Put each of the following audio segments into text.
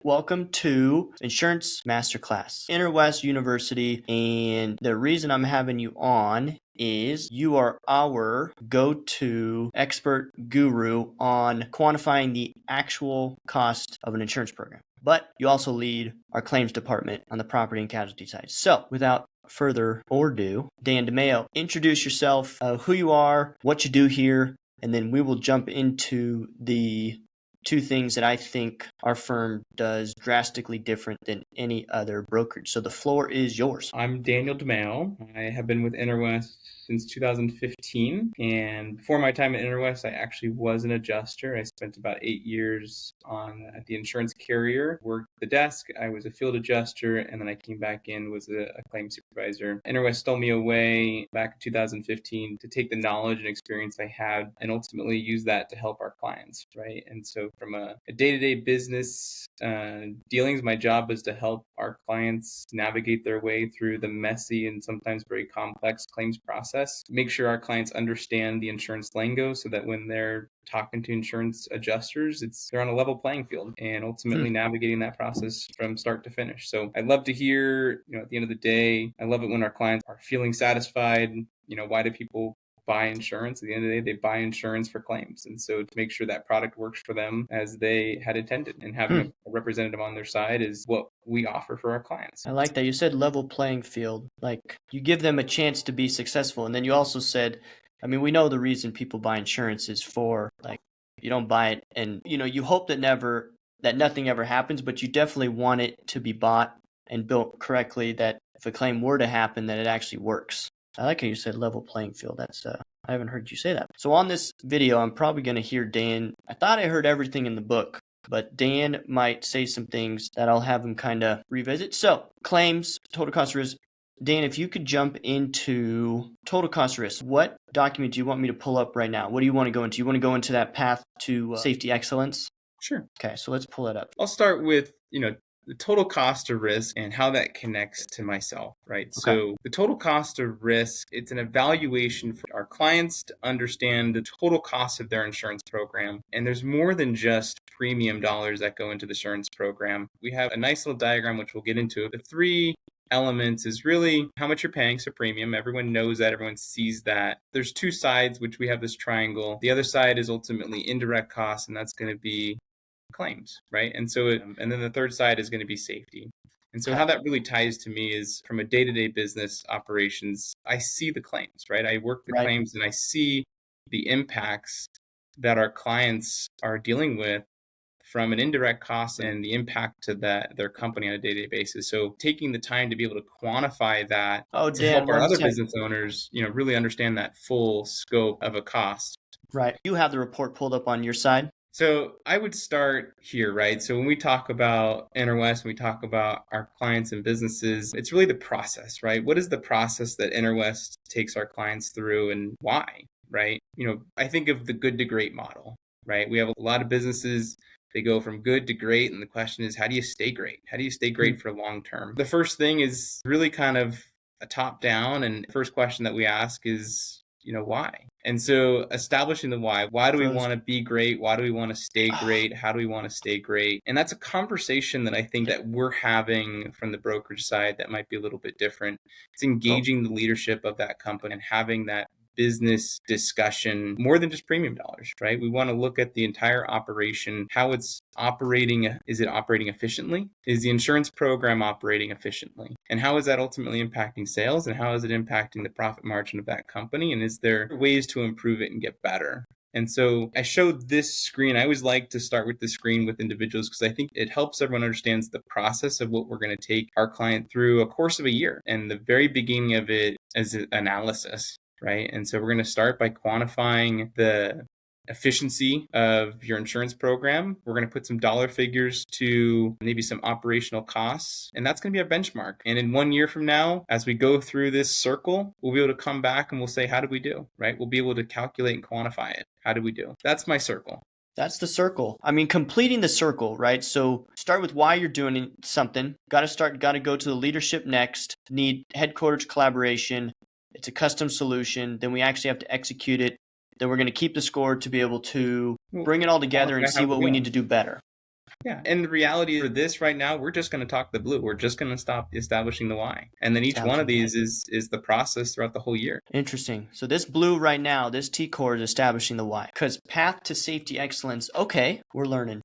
Welcome to Insurance Masterclass, Interwest University. And the reason I'm having you on is you are our go-to expert guru on quantifying the actual cost of an insurance program. But you also lead our claims department on the property and casualty side. So without further ado, Dan Dimeo, introduce yourself, who you are, what you do here, and then we will jump into the two things that I think our firm does drastically different than any other brokerage. So the floor is yours. I'm Daniel Dimeo. I have been with Interwest since 2015. And before my time at Interwest, I actually was an adjuster. I spent about 8 years at the insurance carrier, worked the desk. I was a field adjuster, and then I came back in, was a claim supervisor. Interwest stole me away back in 2015 to take the knowledge and experience I had and ultimately use that to help our clients, right? And so from a day-to-day business dealings, my job was to help our clients navigate their way through the messy and sometimes very complex claims process, make sure our clients understand the insurance lingo so that when they're talking to insurance adjusters, they're on a level playing field and ultimately navigating that process from start to finish. So I'd love to hear, at the end of the day, I love it when our clients are feeling satisfied. Why do people buy insurance? At the end of the day, they buy insurance for claims. And so to make sure that product works for them as they had intended, and having a representative on their side is what we offer for our clients. I like that. You said level playing field. Like you give them a chance to be successful. And then you also said, we know the reason people buy insurance is for you don't buy it and you hope that nothing ever happens, but you definitely want it to be bought and built correctly, that if a claim were to happen, that it actually works. I like how you said level playing field. That's I haven't heard you say that. So on this video, I'm probably going to hear Dan. I thought I heard everything in the book, but Dan might say some things that I'll have him kind of revisit. So claims, total cost of risk. Dan, if you could jump into total cost of risk, what document do you want me to pull up right now? What do you want to go into? You want to go into that path to safety excellence? Sure. Okay, so let's pull it up. I'll start with, the total cost of risk and how that connects to myself, right? Okay. So the total cost of risk, it's an evaluation for our clients to understand the total cost of their insurance program. And there's more than just premium dollars that go into the insurance program. We have a nice little diagram, which we'll get into. The three elements is really how much you're paying, so premium. Everyone knows that, everyone sees that. There's two sides, which we have this triangle. The other side is ultimately indirect costs, and that's going to be claims, right? And so, and then the third side is going to be safety. And so how that really ties to me is from a day-to-day business operations, I see the claims, right? I work the claims and I see the impacts that our clients are dealing with from an indirect cost and the impact to their company on a day-to-day basis. So taking the time to be able to quantify that to help our other business owners, really understand that full scope of a cost. Right. You have the report pulled up on your side. So I would start here, right? So when we talk about Interwest, when we talk about our clients and businesses, it's really the process, right? What is the process that Interwest takes our clients through and why, right? I think of the good to great model, right? We have a lot of businesses, they go from good to great. And the question is, how do you stay great? How do you stay great for long term? The first thing is really kind of a top down. And the first question that we ask is, why? And so establishing the why do we want to be great? Why do we want to stay great? How do we want to stay great? And that's a conversation that I think that we're having from the brokerage side that might be a little bit different. It's engaging the leadership of that company and having that business discussion more than just premium dollars, right? We want to look at the entire operation, how it's operating. Is it operating efficiently? Is the insurance program operating efficiently? And how is that ultimately impacting sales? And how is it impacting the profit margin of that company? And is there ways to improve it and get better? And so I showed this screen. I always like to start with this screen with individuals because I think it helps everyone understand the process of what we're going to take our client through a course of a year. And the very beginning of it is analysis. Right. And so we're going to start by quantifying the efficiency of your insurance program. We're going to put some dollar figures to maybe some operational costs, and that's going to be our benchmark. And in 1 year from now, as we go through this circle, we'll be able to come back and we'll say, how did we do? Right. We'll be able to calculate and quantify it. How did we do? That's my circle. That's the circle. Completing the circle, right? So start with why you're doing something. Got to go to the leadership next. Need headquarters collaboration. It's a custom solution. Then we actually have to execute it. Then we're going to keep the score to be able to bring it all together and see what we need to do better. Yeah. And the reality for this right now, we're just going to talk the blue. We're just going to stop establishing the why. And then each one of these is the process throughout the whole year. Interesting. So this blue right now, this T core is establishing the why. Because path to safety excellence, okay, we're learning.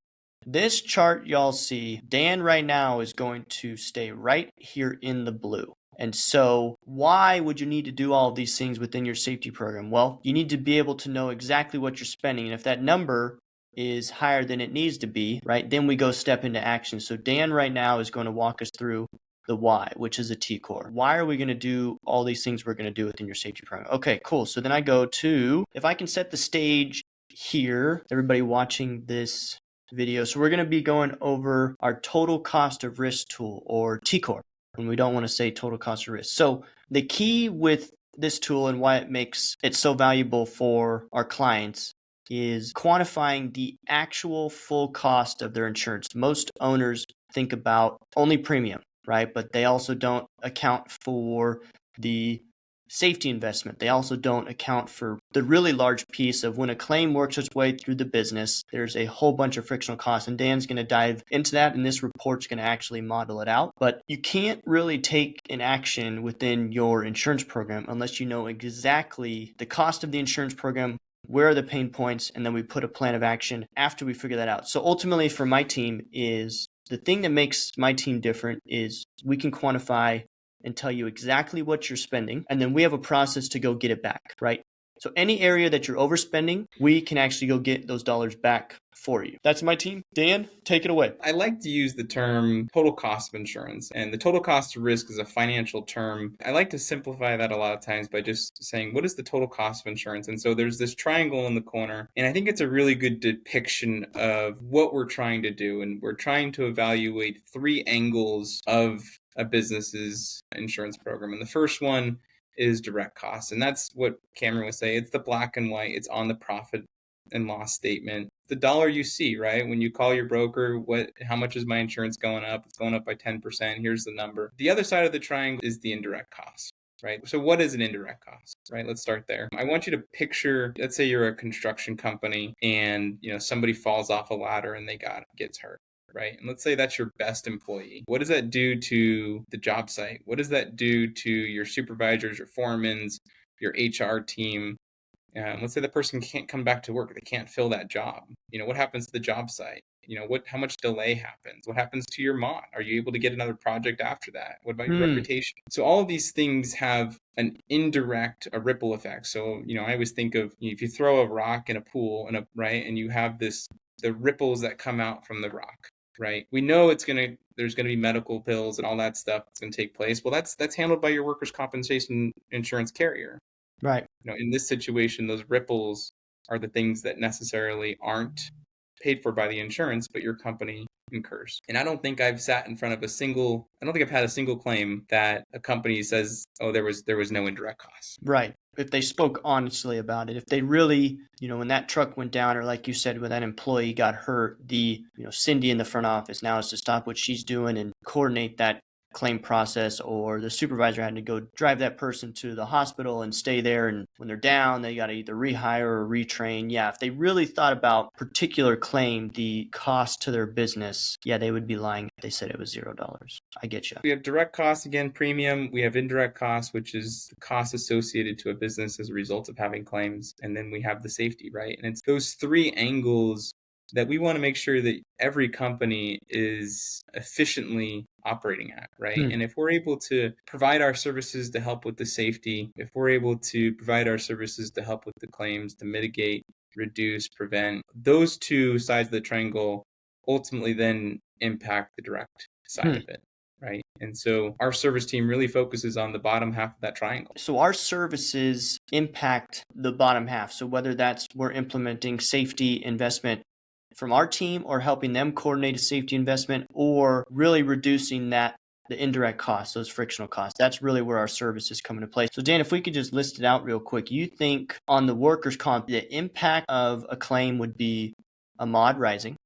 This chart y'all see, Dan right now is going to stay right here in the blue. And so why would you need to do all of these things within your safety program? Well, you need to be able to know exactly what you're spending. And if that number is higher than it needs to be, right, then we go step into action. So Dan right now is going to walk us through the why, which is a T core. Why are we going to do all these things we're going to do within your safety program? Okay, cool. So then I go to, if I can set the stage here, everybody watching this video. So we're going to be going over our total cost of risk tool, or T core, and we don't want to say total cost of risk. So the key with this tool and why it makes it so valuable for our clients is quantifying the actual full cost of their insurance. Most owners think about only premium, right? But they also don't account for the safety investment. They also don't account for the really large piece of when a claim works its way through the business, there's a whole bunch of frictional costs. And Dan's going to dive into that, and this report's going to actually model it out. But you can't really take an action within your insurance program unless you know exactly the cost of the insurance program, where are the pain points, and then we put a plan of action after we figure that out. So ultimately for my team is the thing that makes my team different is we can quantify and tell you exactly what you're spending, and then we have a process to go get it back, right? So any area that you're overspending, we can actually go get those dollars back for you. That's my team. Dan, take it away. I like to use the term total cost of insurance, and the total cost of risk is a financial term. I like to simplify that a lot of times by just saying, what is the total cost of insurance? And so there's this triangle in the corner, and I think it's a really good depiction of what we're trying to do. And we're trying to evaluate three angles of a business's insurance program. And the first one is direct costs. And that's what Cameron would say. It's the black and white. It's on the profit and loss statement. The dollar you see, right? When you call your broker, how much is my insurance going up? It's going up by 10%. Here's the number. The other side of the triangle is the indirect cost. Right? So what is an indirect cost, right? Let's start there. I want you to picture, let's say you're a construction company and, somebody falls off a ladder and gets hurt. Right? And let's say that's your best employee. What does that do to the job site? What does that do to your supervisors, your foremans, your HR team? Let's say the person can't come back to work. They can't fill that job. What happens to the job site? How much delay happens? What happens to your mod? Are you able to get another project after that? What about your reputation? So all of these things have an indirect, a ripple effect. So, I always think of, if you throw a rock in a pool right, and you have the ripples that come out from the rock. Right. We know there's going to be medical bills and all that stuff that's going to take place. Well, that's handled by your workers' compensation insurance carrier. Right. In this situation, those ripples are the things that necessarily aren't paid for by the insurance, but your company incurs. And I don't think I've sat in front of I don't think I've had a single claim that a company says, oh, there was no indirect costs. Right. If they spoke honestly about it, if they really, when that truck went down, or like you said, when that employee got hurt, Cindy in the front office now has to stop what she's doing and coordinate that claim process, or the supervisor had to go drive that person to the hospital and stay there, and when they're down they got to either rehire or retrain. Yeah, if they really thought about particular claim, the cost to their business, yeah, they would be lying if they said it was $0. I get you. We have direct costs, again, premium. We have indirect costs, which is the cost associated to a business as a result of having claims, and then we have the safety, right? And it's those three angles that we want to make sure that every company is efficiently operating at, right? And if we're able to provide our services to help with the safety, if we're able to provide our services to help with the claims, to mitigate, reduce, prevent, those two sides of the triangle ultimately then impact the direct side of it. Right. And so our service team really focuses on the bottom half of that triangle. So our services impact the bottom half. So whether that's we're implementing safety investment from our team, or helping them coordinate a safety investment, or really reducing the indirect costs, those frictional costs, that's really where our services come into play. So Dan, if we could just list it out real quick, you think on the workers' comp, the impact of a claim would be a mod rising.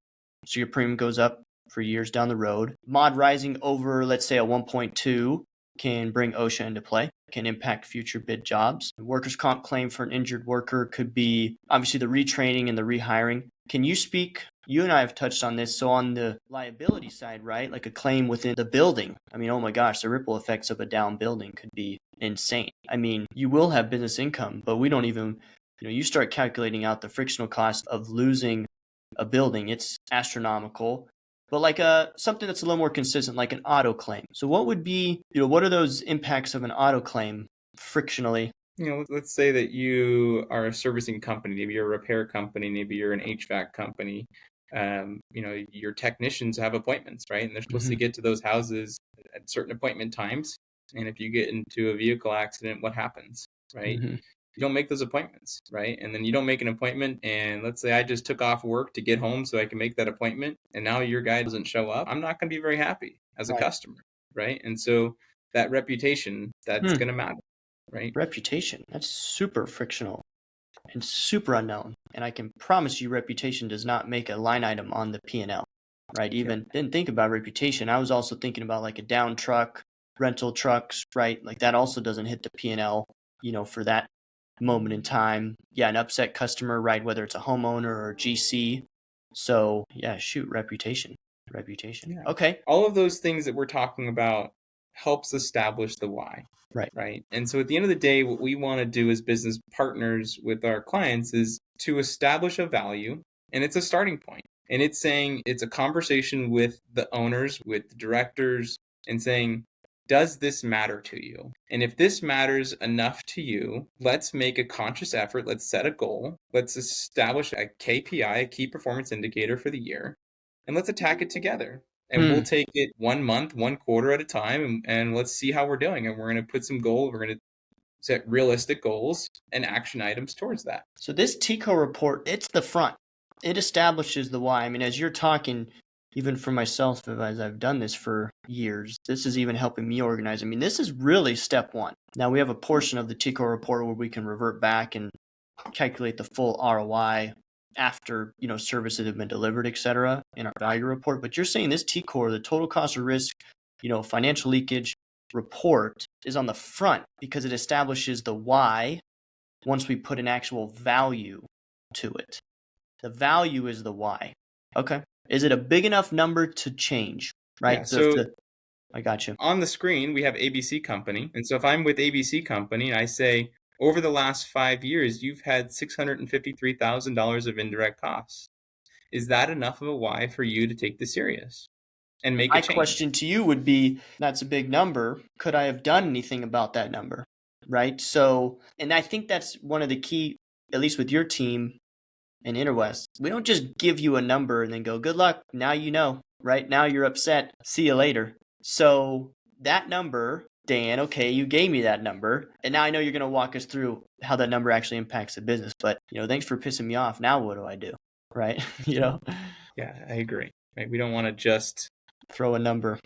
So your premium goes up for years down the road. Mod rising over, let's say, a 1.2 can bring OSHA into play, can impact future bid jobs. The workers' comp claim for an injured worker could be obviously the retraining and the rehiring. Can you speak you and I have touched on this. So on the liability side, right, like a claim within the building, I mean, oh my gosh, the ripple effects of a down building could be insane. I mean, you will have business income, but we don't even, you start calculating out the frictional cost of losing a building. It's astronomical. But like something that's a little more consistent, like an auto claim. So what would be, what are those impacts of an auto claim frictionally? Let's say that you are a servicing company, maybe you're a repair company, maybe you're an HVAC company. Your technicians have appointments, right? And they're supposed to get to those houses at certain appointment times. And if you get into a vehicle accident, what happens, right? You don't make those appointments, right? And then you don't make an appointment. And let's say I just took off work to get home so I can make that appointment. And now your guy doesn't show up. I'm not going to be very happy as a customer, right? And so that reputation, that's going to matter. Right. Reputation. That's super frictional and super unknown. And I can promise you reputation does not make a line item on the P&L, right? Didn't think about reputation. I was also thinking about like a down truck, rental trucks, right? Like that also doesn't hit the P&L, for that moment in time. Yeah, an upset customer, right? Whether it's a homeowner or a GC. So yeah, reputation. Yeah. Okay. All of those things that we're talking about helps establish the why. Right. And so at the end of the day, what we want to do as business partners with our clients is to establish a value, and it's a starting point. And it's saying it's a conversation with the owners, with the directors, and saying, does this matter to you? And if this matters enough to you, let's make a conscious effort. Let's set a goal. Let's establish a KPI, a key performance indicator for the year, and let's attack it together. And we'll take it 1 month, 1 quarter at a time, and let's see how we're doing. And we're going to put some goals. We're going to set realistic goals and action items towards that. So this TCO report, it's the front. It establishes the why. I mean, as you're talking, even for myself, as I've done this for years, this is even helping me organize. I mean, this is really step one. Now we have a portion of the TCO report where we can revert back and calculate the full ROI after, services have been delivered, et cetera, in our value report. But you're saying this TCOR, the total cost of risk, financial leakage report, is on the front because it establishes the why once we put an actual value to it. The value is the why. Okay. Is it a big enough number to change? Right. Yeah, I got you. On the screen, we have ABC Company. And so if I'm with ABC Company, I say, over the last 5 years, you've had $653,000 of indirect costs. Is that enough of a why for you to take this serious and make a change? My question to you would be, that's a big number. Could I have done anything about that number? Right? So, and I think that's one of the key, at least with your team in Interwest, we don't just give you a number and then go, good luck. Now you know, right? Now you're upset. See you later. So that number, Dan, okay, you gave me that number, and now I know you're going to walk us through how that number actually impacts the business. But, thanks for pissing me off. Now what do I do? Right? Yeah, I agree. Right? We don't want to just throw a number.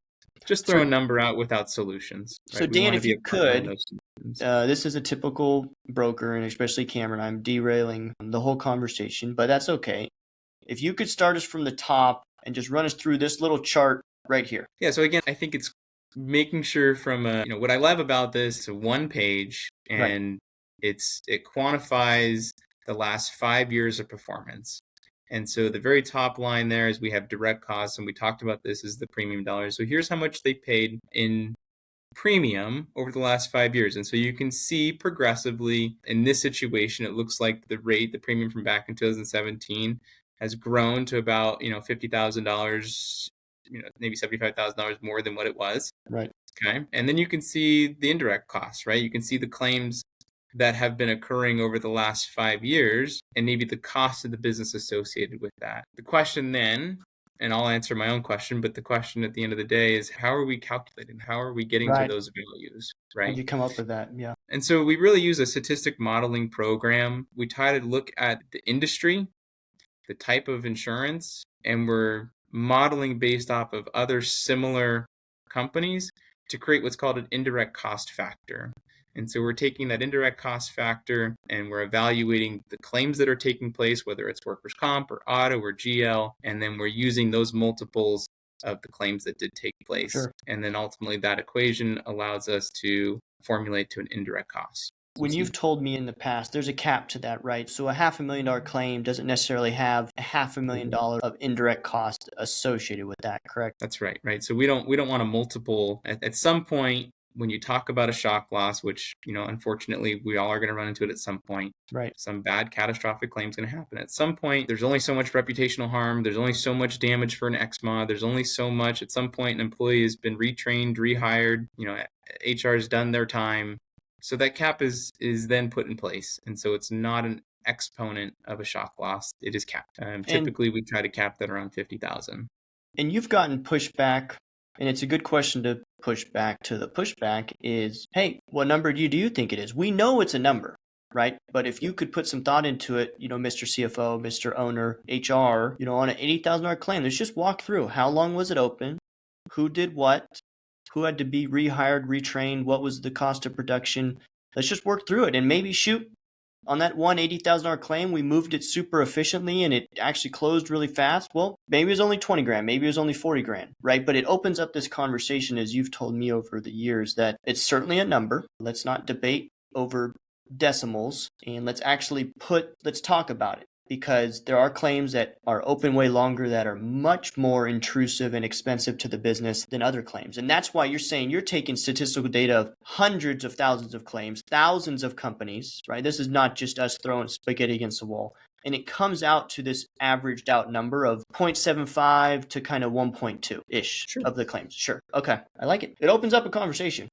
Just throw a number out without solutions. Right? So Dan, if you could, this is a typical broker, and especially Cameron, I'm derailing the whole conversation, but that's okay. If you could start us from the top and just run us through this little chart right here. Yeah, so again, I think it's making sure from what I love about this, it's a 1 page, and it quantifies the last 5 years of performance. And so the very top line there is we have direct costs, and we talked about this is the premium dollars. So here's how much they paid in premium over the last 5 years. And so you can see progressively in this situation, it looks like the premium from back in 2017 has grown to about, $50,000, maybe $75,000 more than what it was. Right. Okay. And then you can see the indirect costs, right? You can see the claims that have been occurring over the last 5 years and maybe the cost of the business associated with that. The question then, and I'll answer my own question, but the question at the end of the day is, how are we calculating? How are we getting to those values, right? How'd you come up with that? Yeah. And so we really use a statistic modeling program. We try to look at the industry, the type of insurance, and we're modeling based off of other similar companies to create what's called an indirect cost factor. And so we're taking that indirect cost factor and we're evaluating the claims that are taking place, whether it's workers' comp or auto or GL, and then we're using those multiples of the claims that did take place. Sure. And then ultimately that equation allows us to formulate to an indirect cost. when you've told me in the past, there's a cap to that, right? So a $500,000 claim doesn't necessarily have a $500,000 of indirect cost associated with that, correct? That's right, right. So we don't want a multiple. At some point, when you talk about a shock loss, which, unfortunately we all are going to run into it at some point, right? Some bad catastrophic claim is going to happen at some point. There's only so much reputational harm. There's only so much damage for an XMA. There's only so much. At some point, an employee has been retrained, rehired. HR has done their time. So that cap is then put in place, and so it's not an exponent of a shock loss. It is capped. Typically, we try to cap that around 50,000. And you've gotten pushback, and it's a good question to push back to. The pushback is, hey, what number do you think it is? We know it's a number, right? But if you could put some thought into it, Mr. CFO, Mr. Owner, HR, on an $80,000 claim, let's just walk through. How long was it open? Who did what? Who had to be rehired, retrained? What was the cost of production? Let's just work through it and maybe shoot. On that one $80,000 claim, we moved it super efficiently and it actually closed really fast. Well, maybe it was only 20 grand, maybe it was only 40 grand, right? But it opens up this conversation, as you've told me over the years, that it's certainly a number. Let's not debate over decimals, and let's talk about it, because there are claims that are open way longer that are much more intrusive and expensive to the business than other claims. And that's why you're saying you're taking statistical data of hundreds of thousands of claims, thousands of companies, right? This is not just us throwing spaghetti against the wall. And it comes out to this averaged out number of 0.75 to kind of 1.2-ish of the claims. Sure. Okay. I like it. It opens up a conversation.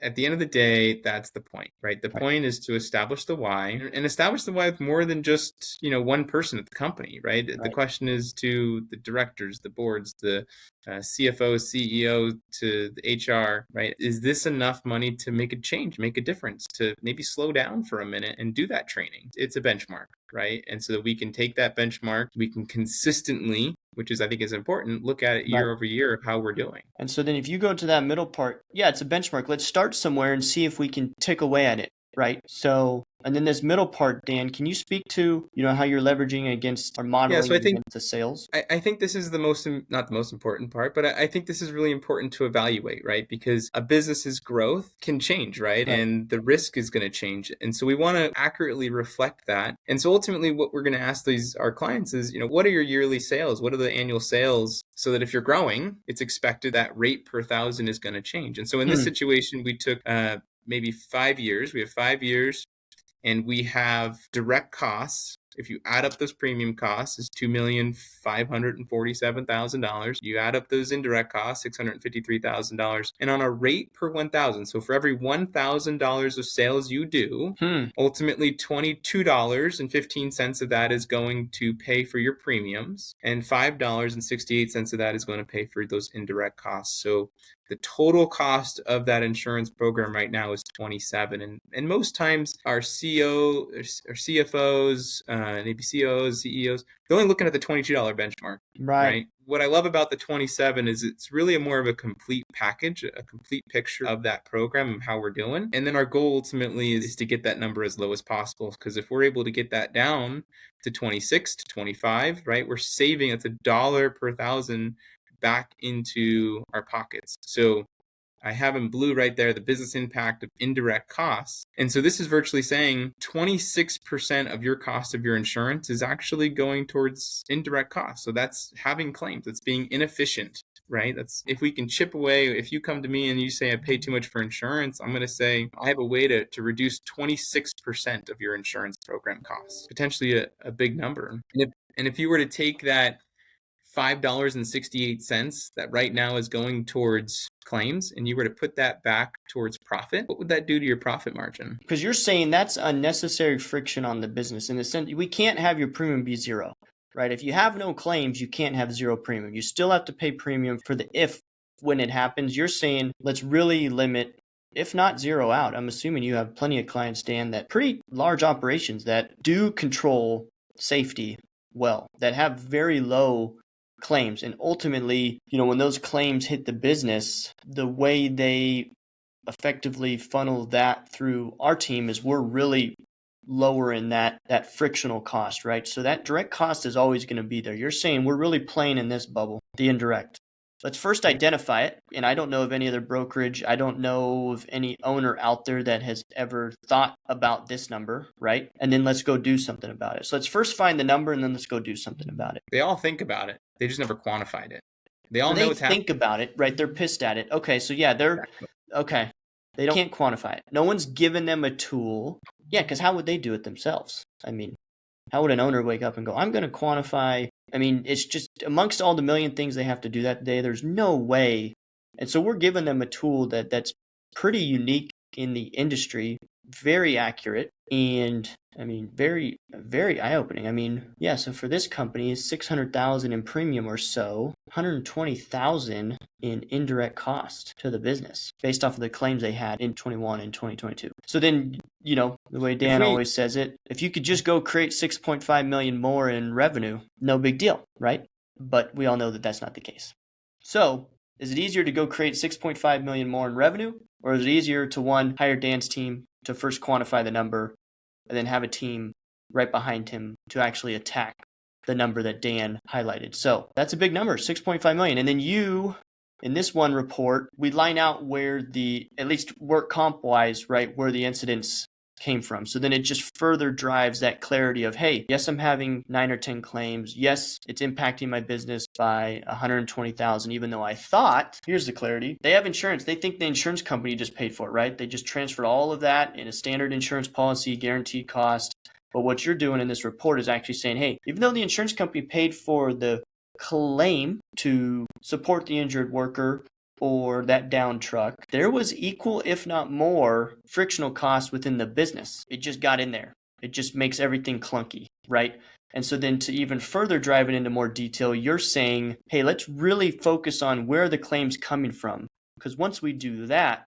At the end of the day, that's the point, right? The point is to establish the why, and establish the why with more than just, one person at the company, right? The question is to the directors, the boards, the CFO, CEO, to the HR, right? Is this enough money to make a change, make a difference, to maybe slow down for a minute and do that training? It's a benchmark, right? And so that we can take that benchmark, we can consistently, which I think is important, look at it year over year of how we're doing. And so then if you go to that middle part, yeah, it's a benchmark. Let's start somewhere and see if we can tick away at it, right? So, and then this middle part, Dan, can you speak to, how you're leveraging against or modeling against the sales? I think this is not the most important part, but I think this is really important to evaluate, right? Because a business's growth can change, right? And the risk is going to change. And so we want to accurately reflect that. And so ultimately what we're going to ask our clients is, what are your yearly sales? What are the annual sales? So that if you're growing, it's expected that rate per thousand is going to change. And so in this situation, we took maybe 5 years. We have 5 years. And we have direct costs. If you add up those premium costs, is $2,547,000. You add up those indirect costs, $653,000. And on a rate per 1,000, so for every $1,000 of sales you do, ultimately $22.15 of that is going to pay for your premiums, and $5.68 of that is going to pay for those indirect costs. So the total cost of that insurance program right now is $27, and most times our CEO or CFOs, maybe COs, CEOs, they're only looking at the $22 benchmark. Right. What I love about the 27 is it's really more of a complete package, a complete picture of that program and how we're doing. And then our goal ultimately is to get that number as low as possible, because if we're able to get that down to 26 to 25, right, we're saving, it's $1 per thousand back into our pockets. So I have in blue right there the business impact of indirect costs. And so this is virtually saying 26% of your cost of your insurance is actually going towards indirect costs. So that's having claims, that's being inefficient, right? That's, if we can chip away, if you come to me and you say I paid too much for insurance, I'm going to say I have a way to reduce 26% of your insurance program costs, potentially a big number. And if you were to take that $5.68 that right now is going towards claims, and you were to put that back towards profit, what would that do to your profit margin? Because you're saying that's unnecessary friction on the business. In the sense, we can't have your premium be zero, right? If you have no claims, you can't have zero premium. You still have to pay premium for the when it happens. You're saying let's really limit, if not zero out. I'm assuming you have plenty of clients, Dan, that pretty large operations that do control safety well, that have very low claims. And ultimately, when those claims hit the business, the way they effectively funnel that through our team is we're really lowering that frictional cost, right? So that direct cost is always going to be there. You're saying we're really playing in this bubble, the indirect. let's first identify it. And I don't know of any other brokerage. I don't know of any owner out there that has ever thought about this number, right? And then let's go do something about it. So let's first find the number and then let's go do something about it. They all think about it. They just never quantified it. They all So know they it's happening. think about it, right? They're pissed at it. Okay, so yeah, okay. They can't quantify it. No one's given them a tool. Yeah, because how would they do it themselves? I mean, how would an owner wake up and go, I'm going to quantify? I mean, it's just amongst all the million things they have to do that day, there's no way. And so we're giving them a tool that's pretty unique in the industry, very accurate, and I mean, very, very eye-opening. I mean, yeah, so for this company, it's $600,000 in premium or so, $120,000 in indirect cost to the business based off of the claims they had in 21 and 2022. So then, the way Dan always says it, if you could just go create 6.5 million more in revenue, no big deal, right? But we all know that that's not the case. So is it easier to go create 6.5 million more in revenue, or is it easier to hire Dan's team to first quantify the number and then have a team right behind him to actually attack the number that Dan highlighted? So that's a big number, 6.5 million. And then in this one report, we line out where at least work comp wise, right, where the incidents came from. So then it just further drives that clarity of, hey, yes, I'm having 9 or 10 claims. Yes, it's impacting my business by 120,000, even though I thought, here's the clarity, they have insurance. They think the insurance company just paid for it, right? They just transferred all of that in a standard insurance policy, guaranteed cost. But what you're doing in this report is actually saying, hey, even though the insurance company paid for the claim to support the injured worker or that down truck, there was equal, if not more, frictional costs within the business. It just got in there. It just makes everything clunky, right? And so then to even further drive it into more detail, you're saying, hey, let's really focus on where the claim's coming from. Because once we do that,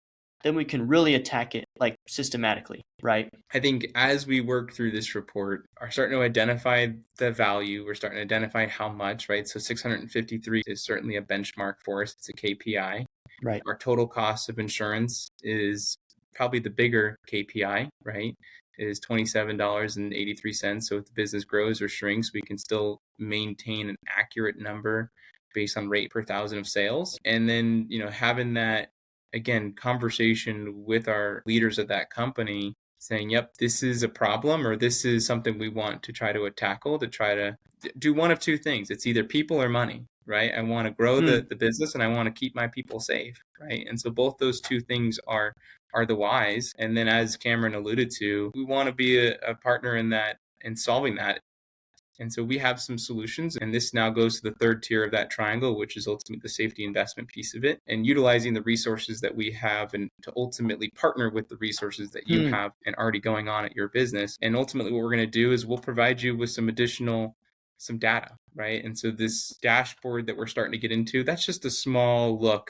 then we can really attack it like systematically, right? I think as we work through this report, are starting to identify the value. We're starting to identify how much, right? So 653 is certainly a benchmark for us. It's a KPI. Right. Our total cost of insurance is probably the bigger KPI, right? It is $27.83. So if the business grows or shrinks, we can still maintain an accurate number based on rate per thousand of sales. And then, having that, again, conversation with our leaders of that company saying, yep, this is a problem, or this is something we want to try to tackle, to try to do one of two things. It's either people or money, right? I want to grow the business and I want to keep my people safe, right? And so both those two things are the whys. And then as Cameron alluded to, we want to be a partner in that, in solving that. And so we have some solutions, and this now goes to the third tier of that triangle, which is ultimately the safety investment piece of it, and utilizing the resources that we have and to ultimately partner with the resources that you have and already going on at your business. And ultimately what we're going to do is we'll provide you with some data, right? And so this dashboard that we're starting to get into, that's just a small look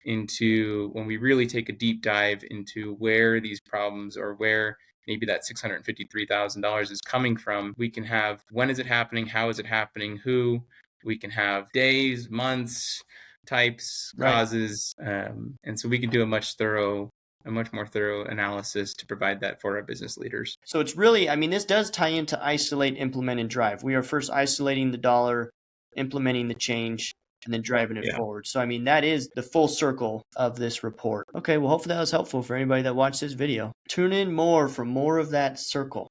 into when we really take a deep dive into where these problems, or where maybe that $653,000 is coming from. We can have, when is it happening? How is it happening? Who? We can have days, months, types, causes. And so we can do a much more thorough analysis to provide that for our business leaders. So it's really, this does tie into isolate, implement, and drive. We are first isolating the dollar, implementing the change, and then driving it forward. So, that is the full circle of this report. Okay, well, hopefully that was helpful for anybody that watched this video. Tune in more for more of that circle.